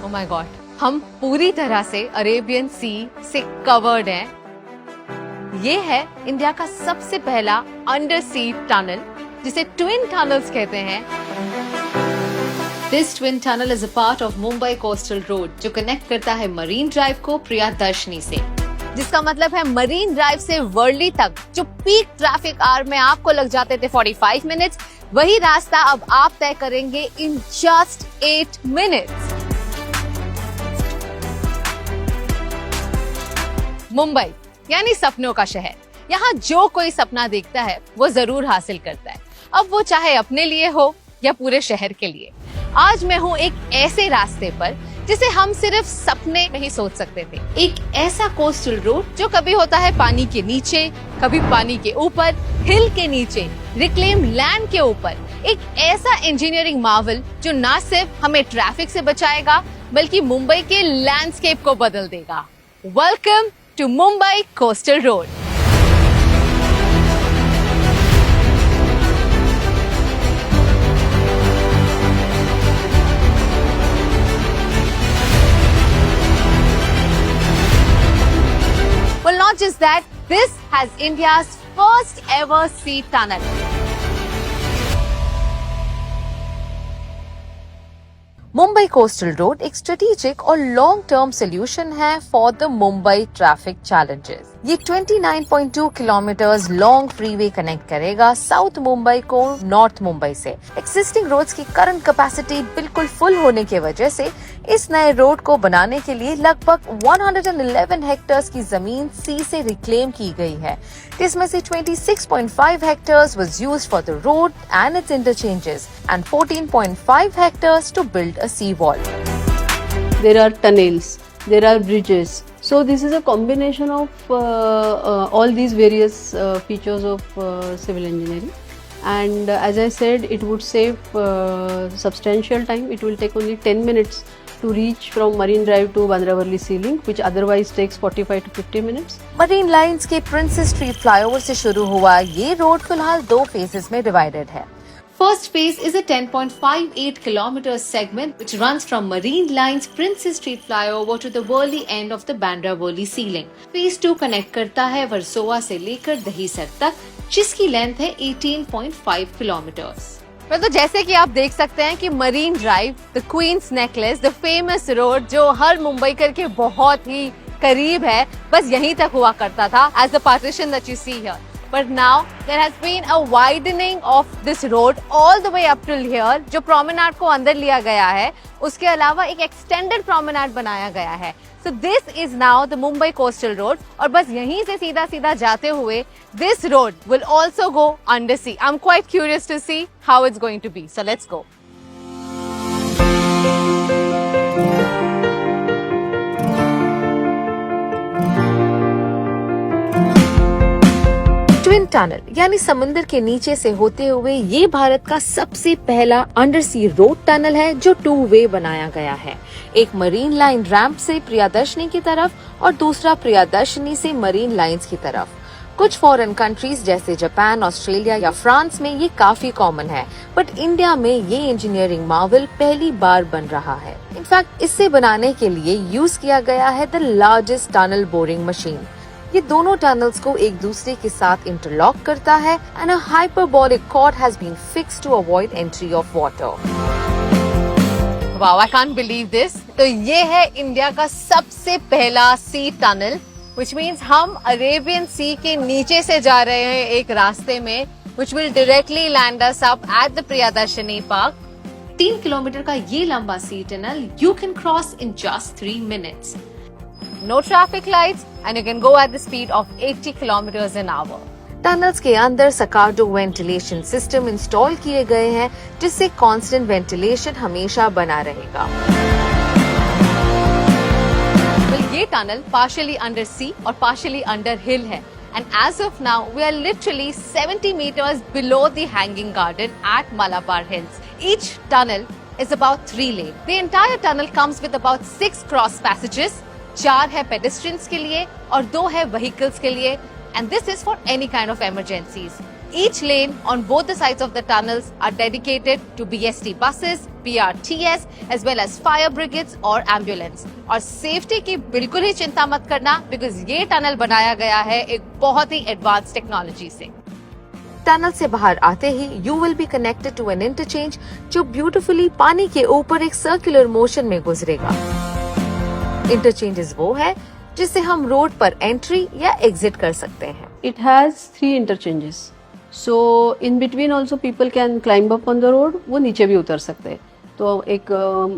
Oh my God, हम पूरी तरह से अरेबियन सी से कवर्ड हैं। ये है इंडिया का सबसे पहला अंडर सी टनल, जिसे ट्विन टनल्स कहते हैं। This twin tunnel is a part of Mumbai coastal road, जो कनेक्ट करता है मरीन ड्राइव को प्रियदर्शनी से, जिसका मतलब है मरीन ड्राइव से वर्ली तक जो पीक ट्रैफिक आवर में आपको लग जाते थे 45 मिनट्स, वही रास्ता अब आप तय करेंगे इन जस्ट 8 मिनट्स। मुंबई यानी सपनों का शहर। यहाँ जो कोई सपना देखता है वो जरूर हासिल करता है, अब वो चाहे अपने लिए हो या पूरे शहर के लिए। आज मैं हूँ एक ऐसे रास्ते पर जिसे हम सिर्फ सपने में ही सोच सकते थे। एक ऐसा कोस्टल रोड जो कभी होता है पानी के नीचे, कभी पानी के ऊपर, हिल के नीचे, रिक्लेम लैंड के ऊपर। एक ऐसा इंजीनियरिंग मार्वल जो न सिर्फ हमें ट्रैफिक से बचाएगा बल्कि मुंबई के लैंडस्केप को बदल देगा। Welcome to Mumbai coastal road. Well, not just that, this has India's first ever sea tunnel. Mumbai coastal road एक स्ट्रेटेजिक और लॉन्ग टर्म सोल्यूशन है for the Mumbai traffic challenges. ये 29.2 किलोमीटर्स लॉन्ग फ्रीवे कनेक्ट करेगा साउथ मुंबई को north Mumbai से। Existing roads की current capacity बिल्कुल full होने की वजह से इस नए रोड को बनाने के लिए लगभग 111 हेक्टेयर्स की जमीन सी से रिक्लेम की गई है, जिसमें से 26.5 hectares was used for the road and its interchanges and 14.5 hectares to build a sea wall. There are tunnels, there are bridges. So this is a combination of all these various features of civil engineering. And as I said, it would save substantial time. It will take only 10 minutes to reach from Marine Drive to Bandra Worli Sea Link, which otherwise takes 45 to 50 minutes. Marine lines के princess street flyover से शुरू हुआ ये road फिलहाल 2 phases में divided है। First phase is a 10.58 kilometer segment which runs from Marine Line's Princess Street flyover to the Worli end of the Bandra Worli Sea Link. Phase 2 connect करता है वर्सोवा से लेकर दहीसर तक, जिसकी लेंथ है 18.5 किलोमीटर्स। तो जैसे कि आप देख सकते हैं कि marine drive, the queen's necklace, the famous road जो हर मुंबईकर के बहुत ही करीब है, बस यहीं तक हुआ करता था as the partition that you see here. But now there has been a widening of this road all the way up till here, जो promenade को अंदर लिया गया है। उसके अलावा एक extended promenade बनाया गया है। So this is now the Mumbai Coastal Road, और बस यहीं से सीधा सीधा जाते हुए this road will also go under sea. I'm quite curious to see how it's going to be. So let's go. Twin tunnel यानी समंदर के नीचे से होते हुए ये भारत का सबसे पहला अंडर सी रोड टनल है जो 2 वे बनाया गया है। एक मरीन लाइन रैंप से प्रियदर्शनी की तरफ और दूसरा प्रियदर्शनी से मरीन लाइंस की तरफ। कुछ फॉरेन कंट्रीज जैसे जापान, ऑस्ट्रेलिया या फ्रांस में ये काफी कॉमन है, बट इंडिया में ये इंजीनियरिंग मार्वल पहली बार बन रहा है। इनफैक्ट इसे बनाने के लिए यूज किया गया है the largest tunnel boring machine. ये दोनों टनल्स को एक दूसरे के साथ इंटरलॉक करता है and a hyperbolic cord has been fixed to avoid entry of water. Wow, I can't believe this. तो ये है इंडिया का सबसे पहला सी टनल, व्हिच मींस हम अरेबियन सी के नीचे से जा रहे हैं एक रास्ते में, which will directly land us up at the Priyadarshini park. 3 kilometre का ये लंबा sea tunnel you can cross in just 3 minutes. No traffic lights and you can go at the speed of 80 kilometers an hour. Tunnels के अंदर सकार्डो ventilation system install किए गए हैं, जिससे constant ventilation हमेशा बना रहेगा। ये टनल पार्शियली अंडर सी और पार्शियली अंडर हिल है, and as of now we are literally 70 meters below the hanging garden at Malabar Hills. Each tunnel is about 3 lane. The entire tunnel comes with about 6 cross passages. 4 है pedestrians के लिए और 2 है vehicles के लिए, and this is for any kind of emergencies. Each lane on both the sides of the tunnels are dedicated to BST buses, PRTS as well as fire brigades or ambulance. और safety की बिल्कुल ही चिंता मत करना because ये tunnel बनाया गया है एक बहुत ही एडवांस टेक्नोलॉजी से। टनल से बाहर आते ही you will be connected to an interchange जो ब्यूटीफुली पानी के ऊपर एक सर्कुलर मोशन में गुजरेगा। इंटरचेंजेस वो है जिससे हम रोड पर एंट्री या एग्जिट कर सकते हैं। It has 3 interchanges. So in between also people can climb up on the road. वो नीचे भी उतर सकते हैं। तो एक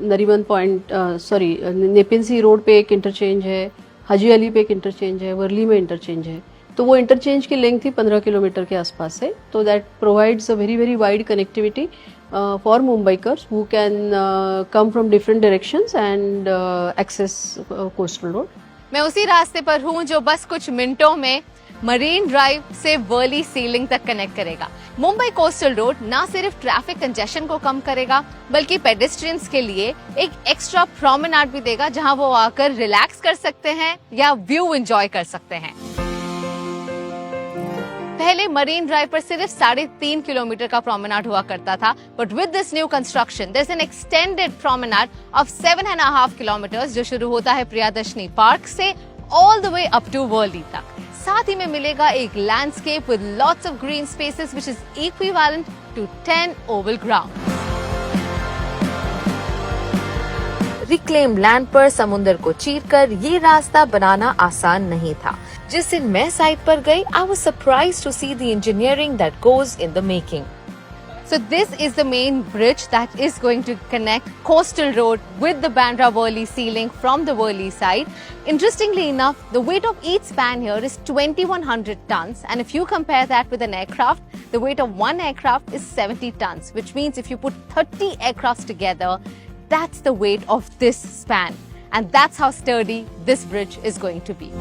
नरीमन पॉइंट नेपिन सी रोड पे एक इंटरचेंज है, हाजी अली पे एक इंटरचेंज है, वर्ली में इंटरचेंज है। तो वो इंटरचेंज की लेंथ ही 15 किलोमीटर के आसपास है। तो that provides a very very wide connectivity for Mumbaikars who can come from different directions and access coastal road. मैं उसी रास्ते पर हूँ जो बस कुछ मिनटों में मरीन ड्राइव से वर्ली सीलिंग तक कनेक्ट करेगा। मुंबई कोस्टल रोड ना सिर्फ ट्रैफिक कंजेशन को कम करेगा बल्कि पेडेस्ट्रियंस के लिए एक एक्स्ट्रा प्रोमेनाड भी देगा जहां वो आकर रिलैक्स कर सकते हैं या व्यू एंजॉय कर सकते हैं। पहले मरीन ड्राइव पर सिर्फ 3.5 किलोमीटर का प्रोमेनाड हुआ करता था, but with this new construction there is an extended promenade of 7.5 kilometres जो शुरू होता है प्रियदर्शनी पार्क से all the way up to Worli तक। साथ ही में मिलेगा एक landscape with lots of green spaces which is equivalent to 10 oval ground. Reclaim land पर समुद्र को चीरकर ये रास्ता बनाना आसान नहीं था। जिस दिन मैं साइट पर गई, I was surprised to see the engineering that goes in the making. So this is the main bridge that is going to connect Coastal Road with the Bandra Worli ceiling from the Worli side. Interestingly enough, the weight of each span here is 2100 tons, and if you compare that with an aircraft, the weight of one aircraft is 70 tons, which means if you put 30 aircrafts together, that's the weight of this span, and that's how sturdy this bridge is going to be.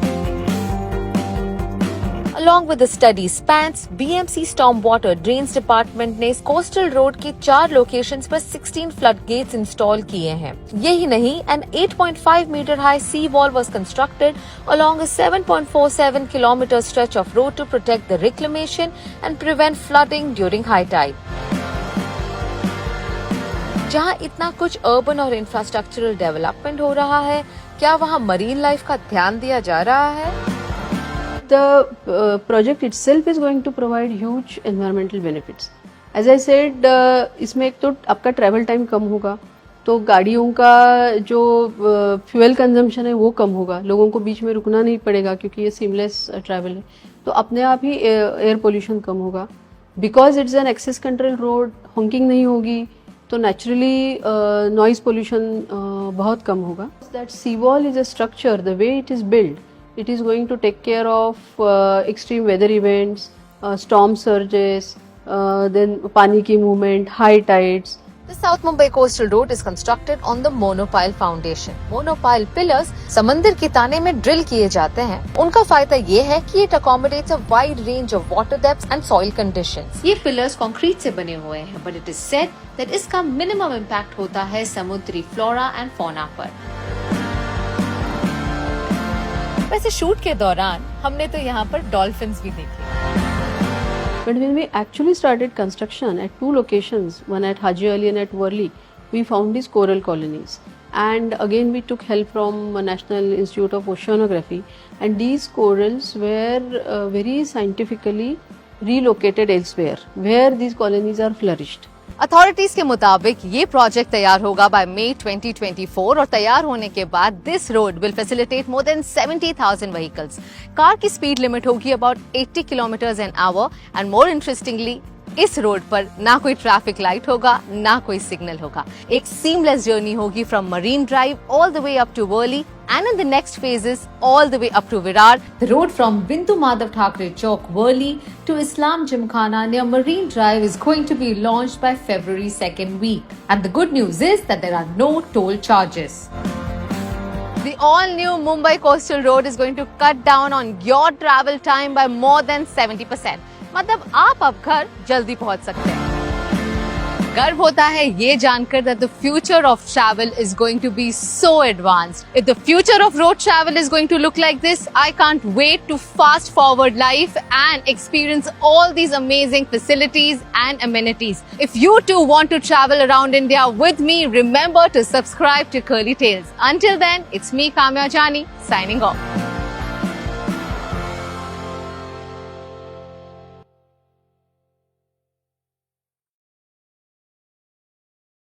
Along with the study spans, BMC Stormwater Drains Department ने coastal road के 4 locations पर 16 flood gets install किए हैं। यही नहीं, an 8.5 meter high sea wall was constructed along a 7.47 kilometer stretch of road to protect the reclamation and prevent flooding during high tide. जहां इतना कुछ अर्बन और इंफ्रास्ट्रक्चरल डेवलपमेंट हो रहा है, क्या वहां मरीन लाइफ का ध्यान दिया जा रहा है? The project itself is going to provide huge environmental benefits. As I said, इसमें एक तो आपका ट्रैवल टाइम कम होगा, तो गाड़ियों का जो फ्यूल कंजम्पशन है वो कम होगा, लोगों को बीच में रुकना नहीं पड़ेगा क्योंकि ये सीमलेस ट्रैवल है, तो अपने आप ही एयर पोल्यूशन कम होगा। Because it's an access control road, honking नहीं होगी, तो नेचुरली नॉइज पोल्यूशन बहुत कम होगा। That sea wall is a structure, the way it is build, it is going to take care of extreme weather events, storm surges, then pani ki movement, high tides. The South Mumbai Coastal Road is constructed on the monopile foundation. Monopile pillars समंदर के ताने में drill किए जाते हैं। उनका फायदा ये है कि it accommodates a wide range of water depths and soil conditions. ये पिलर्स कंक्रीट से बने हुए हैं, but it is said that इसका मिनिमम इम्पैक्ट होता है समुद्री फ्लोरा एंड फौना पर। वैसे शूट के दौरान हमने तो यहाँ पर डॉल्फिन्स भी देखे। But when we actually started construction at 2 locations, one at Haji Ali and at Worli, we found these coral colonies. And again we took help from National Institute of Oceanography, and these corals were very scientifically relocated elsewhere where these colonies are flourished. Authorities के मुताबिक ये project तैयार होगा bye मई 2024 और तैयार होने के बाद this road will facilitate more than 70,000 vehicles. Car की स्पीड लिमिट होगी about 80 kilometres an hour and more interestingly इस रोड पर ना कोई ट्रैफिक लाइट होगा, ना कोई सिग्नल होगा। एक सीमलेस जर्नी होगी from marine drive all the way up to Worli and in the next phases all the way up to Virar. The road from Bindu Madhav Thackeray Chowk, Worli to Islam Gymkhana near Marine Drive is going to be launched by February 2nd week. And the good news is that there are no toll charges. The all-new Mumbai Coastal Road is going to cut down on your travel time by more than 70%. मतलब आप अब घर जल्दी पहुंच सकते हैं। गर्व होता है ये जानकर that the future of travel is going to be so advanced. If the future of road travel is going to look like this, I can't wait to fast forward life and experience all these amazing facilities and amenities. If you too want to travel around India with me, remember to subscribe to Curly Tales. Until then, it's me Kamya Jani signing off.